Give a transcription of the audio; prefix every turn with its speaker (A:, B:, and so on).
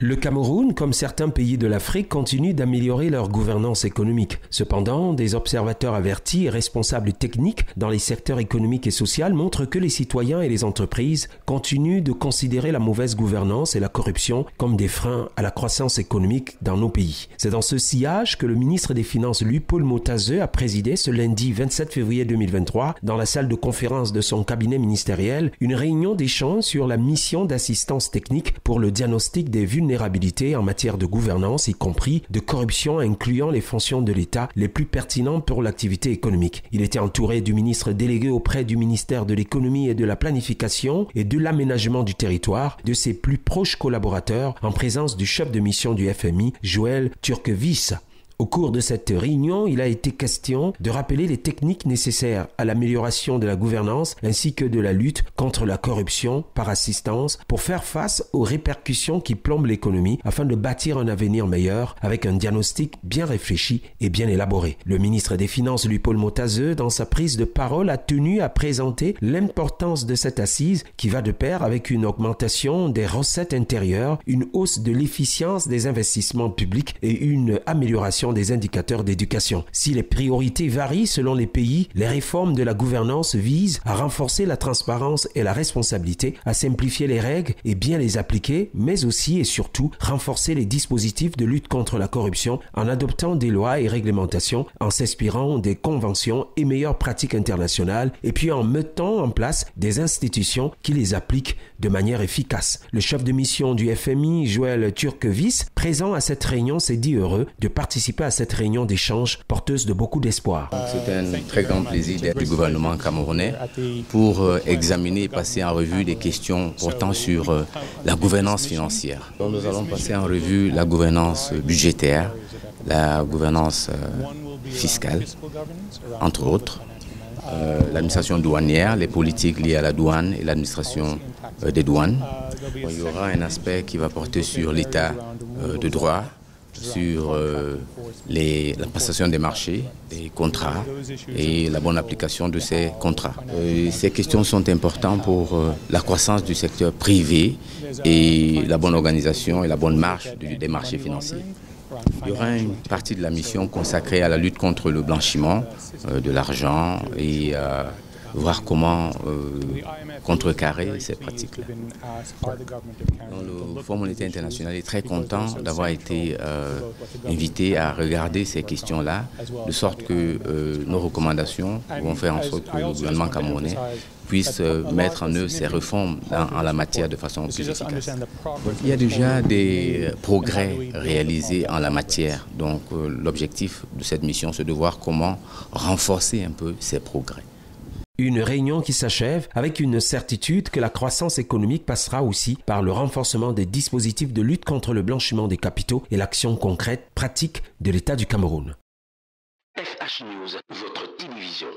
A: Le Cameroun, comme certains pays de l'Afrique, continue d'améliorer leur gouvernance économique. Cependant, des observateurs avertis et responsables techniques dans les secteurs économiques et sociaux montrent que les citoyens et les entreprises continuent de considérer la mauvaise gouvernance et la corruption comme des freins à la croissance économique dans nos pays. C'est dans ce sillage que le ministre des Finances Luipol Motazeu a présidé ce lundi 27 février 2023 dans la salle de conférence de son cabinet ministériel une réunion d'échange sur la mission d'assistance technique pour le diagnostic des vulnérabilités en matière de gouvernance, y compris de corruption incluant les fonctions de l'État les plus pertinentes pour l'activité économique. Il était entouré du ministre délégué auprès du ministère de l'économie et de la planification et de l'aménagement du territoire, de ses plus proches collaborateurs, en présence du chef de mission du FMI, Joël Turquevis. Au cours de cette réunion, il a été question de rappeler les techniques nécessaires à l'amélioration de la gouvernance ainsi que de la lutte contre la corruption par assistance pour faire face aux répercussions qui plombent l'économie afin de bâtir un avenir meilleur avec un diagnostic bien réfléchi et bien élaboré. Le ministre des Finances Luipol Motazeu, dans sa prise de parole, a tenu à présenter l'importance de cette assise qui va de pair avec une augmentation des recettes intérieures, une hausse de l'efficience des investissements publics et une amélioration des indicateurs d'éducation. Si les priorités varient selon les pays, les réformes de la gouvernance visent à renforcer la transparence et la responsabilité, à simplifier les règles et bien les appliquer, mais aussi et surtout renforcer les dispositifs de lutte contre la corruption en adoptant des lois et réglementations, en s'inspirant des conventions et meilleures pratiques internationales et puis en mettant en place des institutions qui les appliquent de manière efficace. Le chef de mission du FMI, Joël Turquevis, présent à cette réunion, s'est dit heureux de participer à cette réunion d'échange porteuse de beaucoup d'espoir.
B: C'est un très grand plaisir d'être du gouvernement camerounais pour examiner et passer en revue des questions portant sur la gouvernance financière. Donc nous allons passer en revue la gouvernance budgétaire, la gouvernance fiscale, entre autres, l'administration douanière, les politiques liées à la douane et l'administration des douanes. Il y aura un aspect qui va porter sur l'état de droit, sur la prestation des marchés, des contrats et la bonne application de ces contrats. Ces questions sont importantes pour la croissance du secteur privé et la bonne organisation et la bonne marche des marchés financiers. Il y aura une partie de la mission consacrée à la lutte contre le blanchiment de l'argent et voir comment contrecarrer ces pratiques-là. Le Fonds monétaire international est très content d'avoir été invité à regarder ces questions-là, de sorte que nos recommandations vont faire en sorte que le gouvernement camerounais puisse mettre en œuvre ces réformes en la matière de façon plus efficace. Il y a déjà des progrès réalisés en la matière. Donc l'objectif de cette mission, c'est de voir comment renforcer un peu ces progrès.
A: Une réunion qui s'achève avec une certitude que la croissance économique passera aussi par le renforcement des dispositifs de lutte contre le blanchiment des capitaux et l'action concrète, pratique de l'État du Cameroun.
C: FH News, votre télévision.